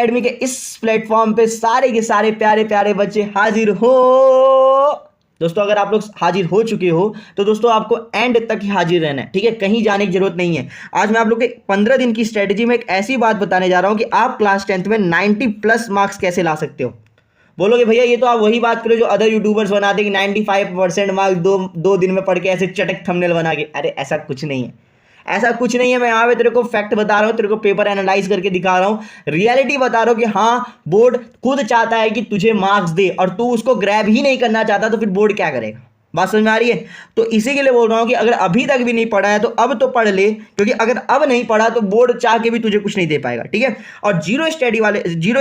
Academy के इस platform पे सारे के सारे प्यारे प्यारे बच्चे हाजिर हो। दोस्तों अगर आप लोग हाजिर हो चुके हो तो दोस्तों आपको एंड तक ही हाजिर रहना है, ठीक है, कहीं जाने की जरूरत नहीं है। आज मैं आप लोग के 15 दिन की स्ट्रेटेजी में एक ऐसी बात बताने जा रहा हूं कि आप क्लास 10th में 90+ मार्क्स कैसे ला सकते हो। बोलोगे भैया ये तो आप वही बात करो जो अदर यूट्यूबर्स बनाते कि 95% मार्क्स दो दिन में पढ़ के ऐसे चटक थंबनेल बना के। अरे ऐसा कुछ नहीं है, ऐसा कुछ नहीं है। मैं यहाँ पे तेरे को फैक्ट बता रहा हूँ, तेरे को पेपर एनालाइज करके दिखा रहा हूँ, रियलिटी बता रहा हूँ कि हाँ बोर्ड खुद चाहता है कि तुझे मार्क्स दे और तू उसको ग्रैब ही नहीं करना चाहता तो फिर बोर्ड क्या करेगा। बात समझ में आ रही है? तो इसी के लिए बोल रहा हूँ कि अगर अभी तक भी नहीं पढ़ा है तो अब तो पढ़ ले, क्योंकि अगर अब नहीं पढ़ा तो बोर्ड चाह के भी तुझे कुछ नहीं दे पाएगा, ठीक है। और जीरो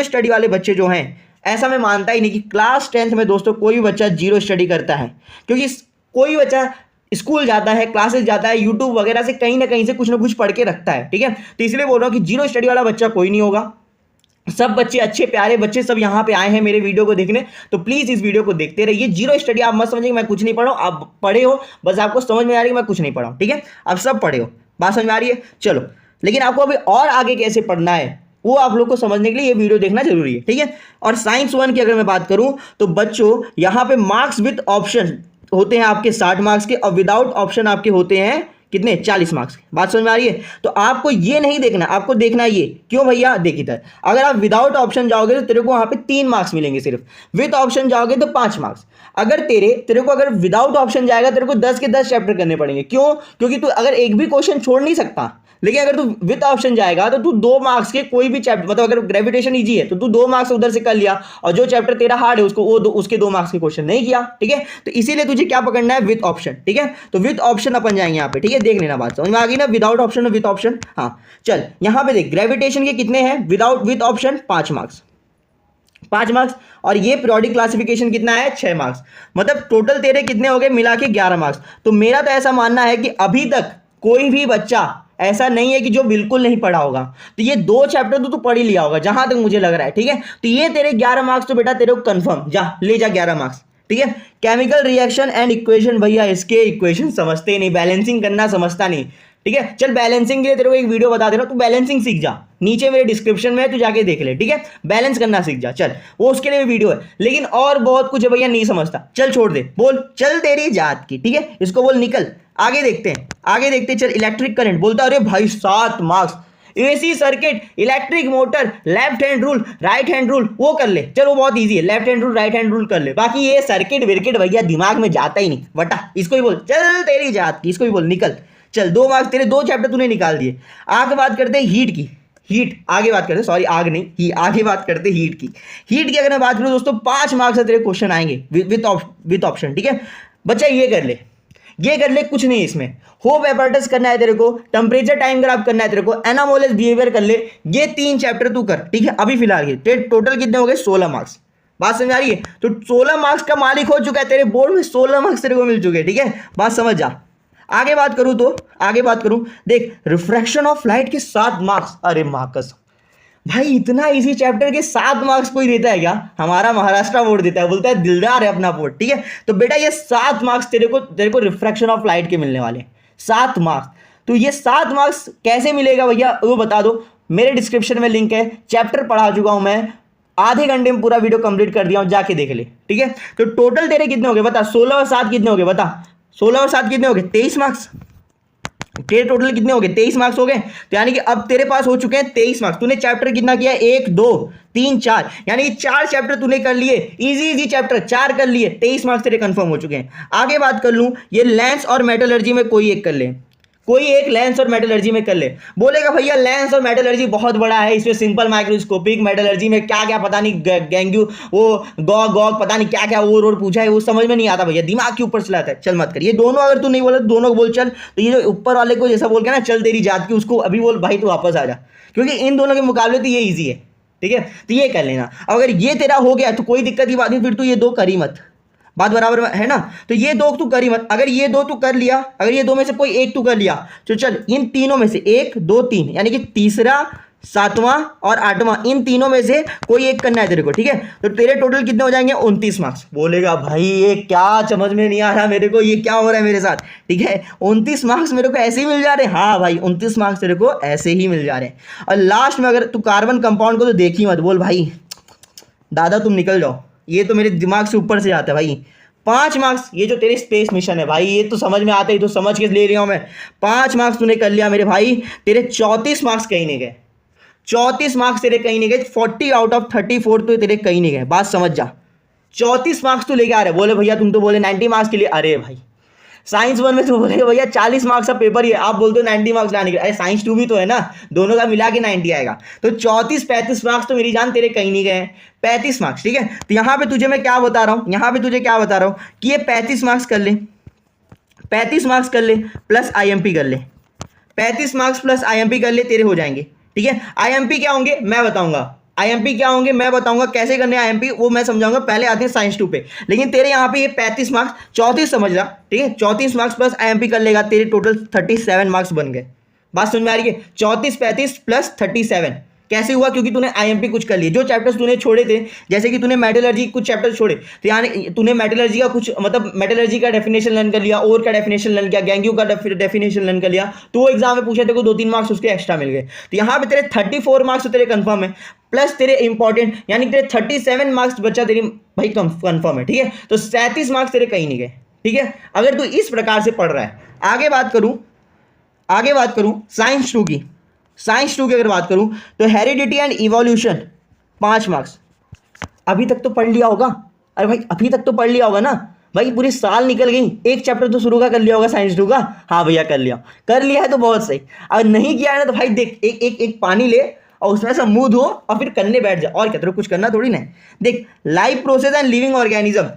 स्टडी वाले बच्चे जो हैं, ऐसा मैं मानता ही नहीं कि क्लास 10th में दोस्तों कोई बच्चा जीरो स्टडी करता है, क्योंकि कोई बच्चा स्कूल जाता है, क्लासेस जाता है, यूट्यूब वगैरह से कहीं ना कहीं से कुछ ना कुछ पढ़ के रखता है, ठीक है। तो इसलिए बोल रहा हूँ कि जीरो स्टडी वाला बच्चा कोई नहीं होगा। सब बच्चे अच्छे प्यारे बच्चे सब यहाँ पे आए हैं मेरे वीडियो को देखने, तो प्लीज इस वीडियो को देखते रहिए। जीरो स्टडी आप मत समझिए मैं कुछ नहीं पढ़ा हूँ, आप पढ़े हो, बस आपको समझ में आ रही है मैं कुछ नहीं पढ़ा हूँ, ठीक है। आप सब पढ़े हो, बात समझ में आ रही है। चलो, लेकिन आपको अभी और आगे कैसे पढ़ना है वो आप लोग को समझने के लिए ये वीडियो देखना जरूरी है, ठीक है। और साइंस 1 की अगर मैं बात करूं तो बच्चों यहाँ पे मार्क्स विद ऑप्शन होते हैं आपके 60 मार्क्स के, और विदाउट ऑप्शन आपके होते हैं कितने, 40 मार्क्स के। बात समझ में आ रही है? तो आपको ये नहीं देखना, आपको देखना ये क्यों भैया, देख इधर, अगर आप विदाउट ऑप्शन जाओगे तो तेरे को वहां पे 3 मार्क्स मिलेंगे सिर्फ, विद ऑप्शन जाओगे तो 5 मार्क्स। अगर तेरे को अगर विदाउट ऑप्शन जाएगा तेरे को 10 के 10 चैप्टर करने पड़ेंगे। क्यों? क्योंकि तू अगर एक भी क्वेश्चन छोड़ नहीं सकता, लेकिन अगर तू विद ऑप्शन जाएगा तो तू 2 मार्क्स के कोई भी चैप्टर, मतलब अगर ग्रेविटेशन इजी है तो तू 2 मार्क्स उधर से कर लिया, और जो चैप्टर तेरा हार्ड है उसको उसके 2 मार्क्स के क्वेश्चन नहीं किया, ठीक है। तो इसीलिए तुझे क्या पकड़ना है, विद ऑप्शन, ठीक है। तो विद ऑप्शन अपन जाएंगे यहाँ पे, ठीक है, देख लेना, बात समझ में आ गई ना, विदाउट ऑप्शन और विद ऑप्शन। हाँ चल, यहाँ पे देख ग्रेविटेशन के कितने हैं without with option, 5 marks, 5 marks. और ये पीरियोडिक क्लासिफिकेशन कितना है, 6 मार्क्स, मतलब टोटल तेरे कितने हो गए मिला के 11 मार्क्स। तो मेरा तो ऐसा मानना है कि अभी तक कोई भी बच्चा ऐसा नहीं है कि जो बिल्कुल नहीं पढ़ा होगा। तो ये 2 चैप्टर तो तू पढ़ ही लिया होगा जहां तक मुझे लग रहा है, ठीक है। तो ये तेरे 11 मार्क्स तो बेटा तेरे को कंफर्म, जा ले जा 11 मार्क्स, ठीक है। केमिकल रिएक्शन एंड इक्वेशन, भैया इसके इक्वेशन समझते नहीं, बैलेंसिंग करना समझता नहीं, ठीक है। चल बैलेंसिंग के लिए तेरे को एक वीडियो बता दे रहा हूं, तू बैलेंसिंग सीख जा, नीचे मेरे डिस्क्रिप्शन में है, तू जाके देख ले, ठीक है। बैलेंस करना सीख जा, चल वो उसके लिए वीडियो है। लेकिन और बहुत कुछ है भैया नहीं समझता, चल छोड़ दे, बोल चल तेरी जात की, ठीक है, इसको बोल निकल। आगे देखते हैं, आगे देखते हैं। चल इलेक्ट्रिक करंट, बोलता अरे भाई 7 marks, AC circuit, electric motor, left hand rule, right hand rule, वो कर ले, चलो बहुत इजी है, left hand rule right hand rule कर ले। बाकी ये सर्किट विर्किट भैया दिमाग में जाता ही नहीं, बटा इसको ही बोल चल तेरी जात की, इसको ही बोल निकल। चल 2 मार्क्स तेरे, 2 चैप्टर तूने निकाल दिए। आगे बात करते हैं हीट की, हीट आगे बात करते, सॉरी आग नहीं ही, आगे बात करते हीट की। हीट की अगर मैं बात करूं दोस्तों 5 मार्क्स से तेरे क्वेश्चन आएंगे विद ऑप्शन, ठीक है। बच्चा ये कर ले, ये कर ले, कुछ नहीं इसमें। होप एपर्टस करना है तेरे को, टेम्परेचर टाइम ग्राफ करना है तेरे को, एनामोलस बिहेवियर कर ले, ये 3 चैप्टर तू कर, ठीक है। अभी फिलहाल ये टोटल कितने हो गए, 16 मार्क्स। बात समझ आ रही है? तो 16 मार्क्स का मालिक हो चुका है तेरे बोर्ड में, 16 मार्क्स तेरे को मिल चुके हैं, ठीक है। बात समझ जा। आगे बात करूं तो आगे बात करूं, देख रिफ्रैक्शन ऑफ लाइट के 7 मार्क्स, अरे मार्कस भाई इतना इजी चैप्टर के 7 मार्क्स कोई देता है क्या? हमारा महाराष्ट्र बोर्ड देता है, बोलता है दिलदार है अपना बोर्ड, ठीक है। तो बेटा ये 7 मार्क्स तेरे को रिफ्रैक्शन ऑफ लाइट के मिलने वाले हैं, 7 मार्क्स। तो ये 7 मार्क्स कैसे मिलेगा भैया वो बता दो, मेरे डिस्क्रिप्शन में लिंक है, चैप्टर पढ़ा चुका हूं मैं, आधे घंटे में पूरा वीडियो कंप्लीट कर दिया हूं, जाके देख ले, ठीक है। तो टोटल तेरे कितने हो गए बता, 16 और 7 कितने हो गए बता, 16 और 7 कितने हो गए, 23 मार्क्स। तेरे टोटल कितने हो गए, 23 मार्क्स हो गए। तो यानी कि अब तेरे पास हो चुके हैं 23 मार्क्स। तूने चैप्टर कितना किया, 1 2 3 4, यानी कि 4 चैप्टर तूने कर लिए, इजी चैप्टर 4 कर लिए, 23 मार्क्स तेरे कंफर्म हो चुके हैं। आगे बात कर लूं, ये लेंस और मेटलर्जी में कोई एक कर ले, कोई एक लेंस और मेटलर्जी में कर ले। बोलेगा भैया लेंस और मेटलर्जी बहुत बड़ा है, इसमें सिंपल माइक्रोस्कोपिक, मेटलर्जी में क्या क्या पता नहीं, गैंग्यू वो गॉग पता नहीं क्या क्या और पूछा है, वो समझ में नहीं आता भैया, दिमाग के ऊपर चलाता है। चल मत कर ये दोनों, अगर तू नहीं बोला दोनों को बोल चल। तो ये जो ऊपर वाले को जैसा बोल के ना चल तेरी जात की, उसको अभी बोल भाई तू वापस आ जा, क्योंकि इन दोनों के मुकाबले तो ये ईजी है, ठीक है। तो ये कर लेना, अगर ये तेरा हो गया तो कोई दिक्कत की बात नहीं, फिर तू ये 2 कर ही मत, बात बराबर है ना। तो ये 2 तू कर ही मत, अगर ये 2 तू कर लिया, अगर ये 2 में से कोई एक तू कर लिया तो चल इन तीनों में से 1 2 3, यानी कि तीसरा सातवां और आठवां, इन तीनों में से कोई एक करना है तेरे को, ठीक है। तो तेरे टोटल कितने हो जाएंगे, 29 मार्क्स। बोलेगा भाई ये क्या, समझ में नहीं आ रहा मेरे को, ये क्या हो रहा है मेरे साथ, ठीक है। 29 मार्क्स मेरे को ऐसे ही मिल जा रहे हैं, हाँ भाई 29 मार्क्स तेरे को ऐसे ही मिल जा रहे हैं। और लास्ट में अगर तू कार्बन कंपाउंड को तो देख ही मत, बोल भाई दादा तुम निकल जाओ, ये तो मेरे दिमाग से ऊपर से जाता है भाई। 5 मार्क्स, ये जो तेरी स्पेस मिशन है भाई, ये तो समझ में आता है, तो समझ के ले रहा हूं मैं। 5 मार्क्स तूने कर लिया मेरे भाई, तेरे 34 मार्क्स कहीं नहीं गए, 34 मार्क्स तेरे कहीं नहीं गए, 40 आउट ऑफ 34 तो तेरे कहीं नहीं गए, बात समझ जा। 34 मार्क्स तू लेके आ रहे, बोले भैया तुम तो बोले 90 मार्क्स के लिए, अरे भाई साइंस 1 में तो बोलेगा भैया 40 मार्क्स का पेपर ही है, आप बोलते हो 90 मार्क्स लाने के, अरे साइंस 2 भी तो है ना, दोनों का मिला के 90 आएगा। तो 34-35 मार्क्स तो मेरी जान तेरे कहीं नहीं गए, 35 मार्क्स, ठीक है। तो यहां पे तुझे मैं क्या बता रहा हूं, यहां पे तुझे क्या बता रहा हूं कि ये 35 मार्क्स कर ले, 35 मार्क्स कर ले प्लस आईएमपी कर ले, 35 मार्क्स प्लस आईएमपी कर ले, तेरे हो जाएंगे, ठीक है। आईएमपी क्या होंगे मैं बताऊंगा, आईएमपी क्या होंगे मैं बताऊंगा, कैसे करने आईएमपी वो मैं समझाऊंगा, पहले आते हैं साइंस 2 पे। लेकिन तेरे यहाँ पे ये 35 मार्क्स 34 समझ रहा, ठीक है, 34 मार्क्स प्लस आईएमपी कर लेगा, तेरे टोटल 37 मार्क्स बन गए। बात समझ में आ रही है, 34 35 प्लस 37 कैसे हुआ, क्योंकि तूने आईएमपी कुछ कर लिए, जो चैप्टर्स तूने छोड़े थे, जैसे कि तूने मेटलर्जी कुछ चैप्टर छोड़े, तो यानी तूने मेटलर्जी का कुछ मतलब मेटलर्जी का डेफिनेशन लर्न कर लिया, ओर का डेफिनेशन लर्न किया, गैंग्यू का डेफिनेशन लर्न कर लिया, तो वो एग्जाम में पूछे थे को 2-3 मार्क्स उसके एक्स्ट्रा मिल गए। तो यहाँ पे तेरे 34 मार्क्स तेरे कंफर्म है, प्लस तेरे इंपॉर्टेंट यानी तेरे 37 मार्क्स बच्चा तेरी भाई कंफर्म है, ठीक है। तो 37 मार्क्स तेरे कहीं नहीं गए, ठीक है, अगर तू इस प्रकार से पढ़ रहा है। आगे बात करूं साइंस 2 की, साइंस 2 की अगर बात करूं तो हेरिडिटी एंड इवोल्यूशन 5 मार्क्स। अभी तक तो पढ़ लिया होगा, अरे भाई अभी तक तो पढ़ लिया होगा ना भाई, पूरी साल निकल गई, एक चैप्टर तो शुरू का कर लिया होगा साइंस 2 का, हाँ भैया कर लिया है तो बहुत सही। अगर नहीं किया है ना तो भाई देख एक पानी ले और उसमें से मुंह धो और फिर करने बैठ जा, और क्या तेरे को कुछ करना थोड़ी ना है। देख life process and living organism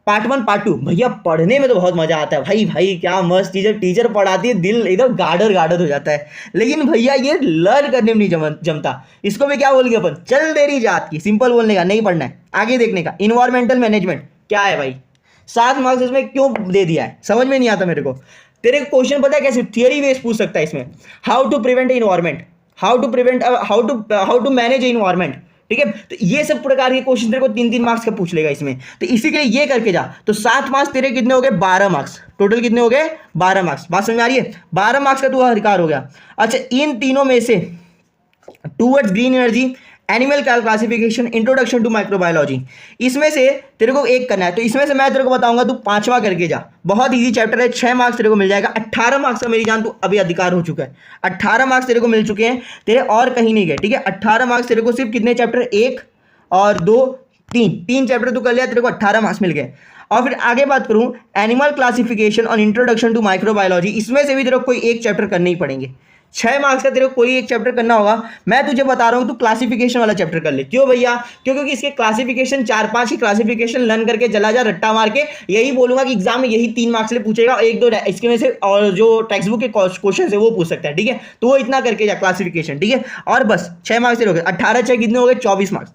part 1 part 2, भैया पढ़ने में तो बहुत मजा आता है भाई क्या मस्त टीचर पढ़ाती है, दिल एकदम गार्डर हो जाता है। लेकिन भैया ये लर्न करने में नहीं जमता, इसको भी क्या बोलेंगे अपन, चल देरी जात की, सिंपल बोलने का, नहीं पढ़ना है, आगे देखने का। इन्वायरमेंटल मैनेजमेंट क्या है भाई, 7 मार्क्स इसमें क्यों दे दिया है समझ में नहीं आता मेरे को। तेरे क्वेश्चन पता है कैसे, थियरी बेस पूछ सकता है इसमें, how to prevent environment, how to manage environment, ठीक है। तो ये सब प्रकार के क्वेश्चन तेरे को 3-3 मार्क्स का पूछ लेगा इसमें, तो इसी के लिए ये करके जा। तो 7 मार्क्स तेरे कितने हो गए, 12 मार्क्स, टोटल कितने हो गए 12 मार्क्स, बात समझ में आ रही है, 12 मार्क्स का तू अधिकार हो गया। अच्छा इन तीनों में से towards green energy, animal classification, introduction to microbiology, इसमें से तेरे को एक करना है। तो इसमें से मैं तेरे को बताऊंगा, तू 5वां करके जा, बहुत इजी चैप्टर है, 6 मार्क्स तेरे को मिल जाएगा। 18 मार्क्स का मेरी जान तू अभी अधिकार हो चुका है, 18 मार्क्स तेरे को मिल चुके हैं, तेरे और कहीं नहीं गए, ठीक है। 18 मार्क्स तेरे को सिर्फ कितने चैप्टर, 1 और 2 3 चैप्टर तू कर लिया, तेरे को 18 मार्क्स मिल गए। और फिर आगे बात करूं एनिमल क्लासिफिकेशन और इंट्रोडक्शन टू माइक्रोबायोलॉजी, इसमें से भी तेरे को कोई एक चैप्टर करने ही पड़ेंगे, 6 मार्क्स का तेरे को कोई एक चैप्टर करना होगा। मैं तुझे बता रहा हूं तू क्लासिफिकेशन वाला चैप्टर कर ले, क्यों भैया, क्योंकि इसके क्लासिफिकेशन 4-5 की क्लासिफिकेशन लर्न करके चला जा रट्टा मार के, यही बोलूंगा कि एग्जाम में यही 3 मार्क्स ले पूछेगा, 1-2 इसके में से और जो टेक्स्ट बुक के क्वेश्चन है वो पूछ सकता है, ठीक है। तो वो इतना करके जा क्लासिफिकेशन, ठीक है, और बस 6 मार्क्स तेरे हो गए, 18-6 कितने हो गए, 24 मार्क्स।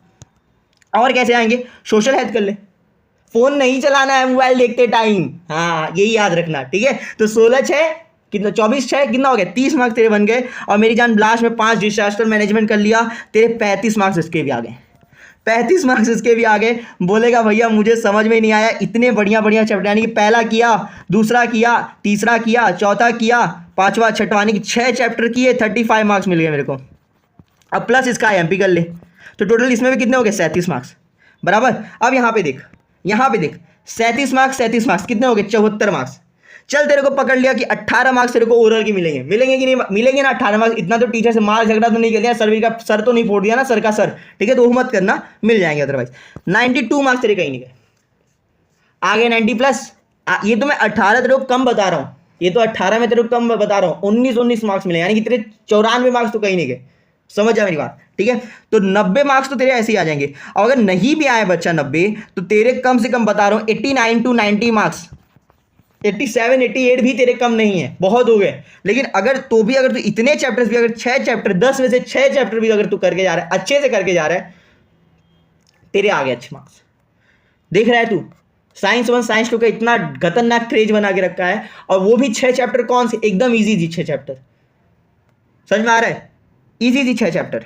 और कैसे आएंगे, सोशल हेल्थ कर ले, फोन नहीं चलाना है मोबाइल देखते टाइम, हाँ यही याद रखना, ठीक है। तो 16-6 कितना, 24-6 कितना हो गया, 30 मार्क्स तेरे बन गए। और मेरी जान लास्ट में 5 डिजास्टर मैनेजमेंट कर लिया, तेरे 35 मार्क्स इसके भी आ गए, 35 मार्क्स इसके भी आ गए। बोलेगा भैया मुझे समझ में नहीं आया, इतने बढ़िया चैप्टर, यानी कि पहला किया, दूसरा किया, तीसरा किया, चौथा किया, 5वां 6वां, यानी कि 6 चैप्टर किए, 35 मार्क्स मिल गए मेरे को। अब प्लस इसका आईएमपी कर ले, तो टोटल इसमें भी कितने हो गए, 37 मार्क्स बराबर। अब यहाँ पे देख 37 मार्क्स कितने हो गए, 74 मार्क्स। चल तेरे को पकड़ लिया कि 18 मार्क्स तेरे को ओरल की मिलेंगे कि नहीं मिलेंगे ना, 18 मार्क्स। इतना तो टीचर से मार झगड़ा तो नहीं कर दिया, सर तो नहीं फोड़ दिया ना, सर का सर, ठीक है, तो वो मत करना, मिल जाएंगे अदरवाइज। 92 मार्क्स तेरे कहीं नहीं गए, आगे 90 प्लस, ये तो मैं 18 तेरे को कम बता रहा हूं, ये तो 18 में तेरे को कम बता रहा हूं, 19 मार्क्स मिले, यानी कि तेरे 94 मार्क्स तो कहीं नहीं गए, समझ जा मेरी बात, ठीक है। तो 90 मार्क्स तो तेरे ऐसे ही आ जाएंगे। और अगर नहीं भी आए बच्चा 90, तो तेरे कम से कम बता रहा हूं 89 to 90 मार्क्स, 87 88 भी तेरे कम नहीं है, बहुत हो गए। लेकिन अगर तू इतने चैप्टर्स भी, अगर 6 चैप्टर 10 में से 6 चैप्टर भी अगर तू करके जा रहा है, अच्छे से करके जा रहा है, तेरे आ गए अच्छे मार्क्स। देख रहा है तू, साइंस 1 साइंस 2 का इतना खतरनाक क्रेज बना के रखा है, और वो भी 6 चैप्टर कौन से, एकदम इजी 6 चैप्टर, समझ में आ रहा है। Easy 6 chapter.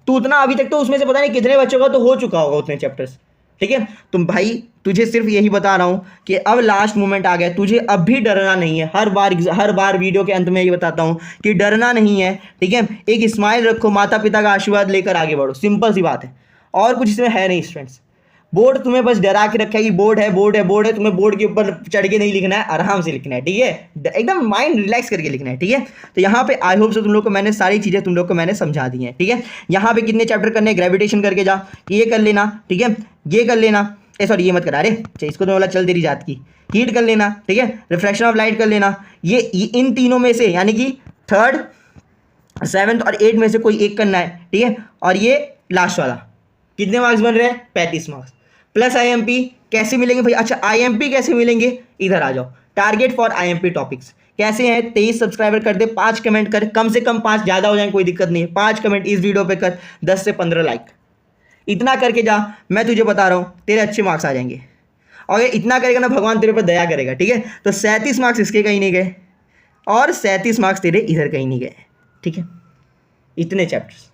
तो उतना अभी तक तो उसमें से पता नहीं कितने बच्चों का तो हो चुका होगा उतने चैप्टर्स, ठीक है। तुम भाई तुझे सिर्फ यही बता रहा हूं कि अब लास्ट मोमेंट आ गया, तुझे अब भी डरना नहीं है। हर बार वीडियो के अंत में ये बताता हूं कि डरना नहीं है, ठीक है। एक स्माइल रखो, माता पिता का आशीर्वाद लेकर आगे बढ़ो, सिंपल सी बात है। और कुछ इसमें है नहीं फ्रेंड्स। बोर्ड तुम्हें बस डरा के रखा है कि बोर्ड है बोर्ड है बोर्ड है, तुम्हें बोर्ड के ऊपर चढ़ के नहीं लिखना है, आराम से लिखना है, ठीक है। एकदम माइंड रिलैक्स करके लिखना है, ठीक है। तो यहाँ पे आई होप से तुम लोग को मैंने सारी चीज़ें तुम लोग को मैंने समझा दी हैं, ठीक है। यहाँ पे कितने चैप्टर करने हैं, ग्रेविटेशन करके जा, ये कर लेना, ठीक है। ये कर लेना, सॉरी ये मत करा, अरे इसको तो बोला चल तेरी जात की, हीट कर लेना, ठीक है। रिफ्लेक्शन ऑफ लाइट कर लेना, ये इन तीनों में से यानी कि 3rd 7th और 8th में से कोई एक करना है, ठीक है। और ये लास्ट वाला कितने मार्क्स बन रहे हैं, 35 मार्क्स प्लस IMP। कैसे मिलेंगे भाई, अच्छा IMP कैसे मिलेंगे, इधर आ जाओ। टारगेट फॉर IMP टॉपिक्स कैसे हैं, 23 सब्सक्राइबर कर दे, 5 कमेंट कर, कम से कम 5, ज़्यादा हो जाए कोई दिक्कत नहीं है, 5 कमेंट इस वीडियो पे कर, 10 से 15 लाइक, इतना करके जा। मैं तुझे बता रहा हूँ तेरे अच्छे मार्क्स आ जाएंगे। और ये इतना करेगा ना भगवान तेरे पर दया करेगा, ठीक है। तो 37 मार्क्स इसके कहीं नहीं गए और 37 मार्क्स तेरे इधर कहीं नहीं गए, ठीक है। इतने चैप्टर्स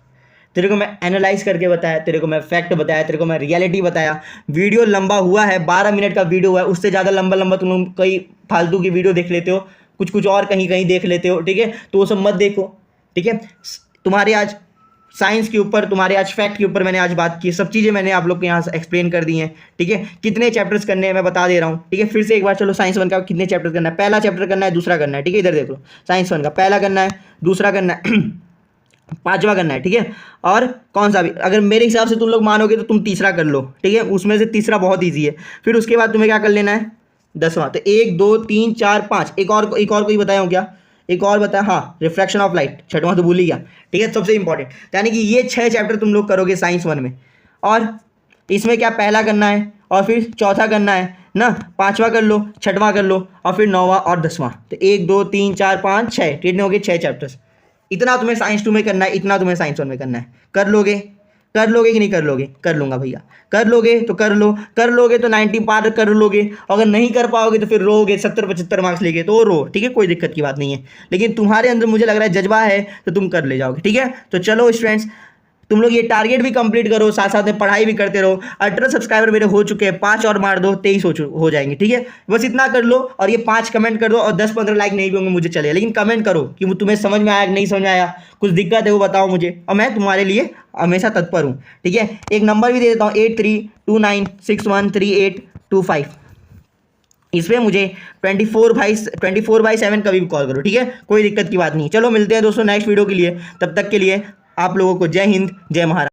तेरे को मैं एनालाइज करके बताया, तेरे को मैं फैक्ट बताया, तेरे को मैं रियलिटी बताया। वीडियो लंबा हुआ है, 12 मिनट का वीडियो है, उससे ज़्यादा लंबा तुम लोग कई फालतू की वीडियो देख लेते हो, कुछ और कहीं देख लेते हो, ठीक है। तो वो सब मत देखो, ठीक है। तुम्हारे आज साइंस के ऊपर, तुम्हारे आज फैक्ट के ऊपर मैंने आज बात की, सब चीज़ें मैंने आप लोग के यहाँ से एक्सप्लेन कर दी हैं, ठीक है। कितने चैप्टर्स करने हैं मैं बता दे रहा हूँ, ठीक है। फिर से एक बार चलो, साइंस 1 का कितने चैप्टर करना है, पहला चैप्टर करना है, दूसरा करना है, ठीक है। इधर देख लो, साइंस 1 का पहला करना है, दूसरा करना है, 5वां करना है, ठीक है। और कौन सा भी, अगर मेरे हिसाब से तुम लोग मानोगे तो तुम तीसरा कर लो, ठीक है। उसमें से तीसरा बहुत ईजी है। फिर उसके बाद तुम्हें क्या कर लेना है, 10वां। तो 1 2 3 4 5, एक और कोई बताया हूँ क्या, एक और बताया, हाँ, रिफ्लेक्शन ऑफ लाइट, 6वां तो भूल ही गया, ठीक है। सबसे इंपॉर्टेंट, यानी कि ये 6 चैप्टर तुम लोग करोगे साइंस 1 में। और इसमें क्या पहला करना है और फिर चौथा करना है ना, 5वां कर लो, 6वां कर लो और फिर 9वां और 10वां। तो 1 2 3 4 5 6, कितने हो गए, 6 चैप्टर्स। इतना तुम्हें साइंस 2 में करना है, इतना तुम्हें साइंस 1 में करना है। कर लोगे कि नहीं कर लोगे, कर लूँगा भैया, कर लोगे तो कर लोगे तो 90 पार कर लोगे। अगर नहीं कर पाओगे तो फिर रोगे 70-75 मार्क्स लेके, तो रो, ठीक है, कोई दिक्कत की बात नहीं है। लेकिन तुम्हारे अंदर मुझे लग रहा है जज्बा है तो तुम कर ले जाओगे, ठीक है। तो चलो स्टूडेंट्स, तुम लोग ये टारगेट भी कंप्लीट करो, साथ साथ में पढ़ाई भी करते रहो। 18 सब्सक्राइबर मेरे हो चुके हैं, 5 और मार दो, 23 हो जाएंगे, ठीक है। बस इतना कर लो और ये 5 कमेंट कर दो, और 10-15 लाइक नहीं भी होंगे मुझे चलेगा, लेकिन कमेंट करो कि वो तुम्हें समझ में आया कि नहीं समझ में आया, कुछ दिक्कत है वो बताओ मुझे, और मैं तुम्हारे लिए हमेशा तत्पर हूँ, ठीक है। एक नंबर भी दे देता हूँ, 8329613825। इस पर मुझे 24/7 कभी भी कॉल करो, ठीक है, कोई दिक्कत की बात नहीं। चलो मिलते हैं दोस्तों नेक्स्ट वीडियो के लिए, तब तक के लिए आप लोगों को जय हिंद, जय महाराष्ट्र।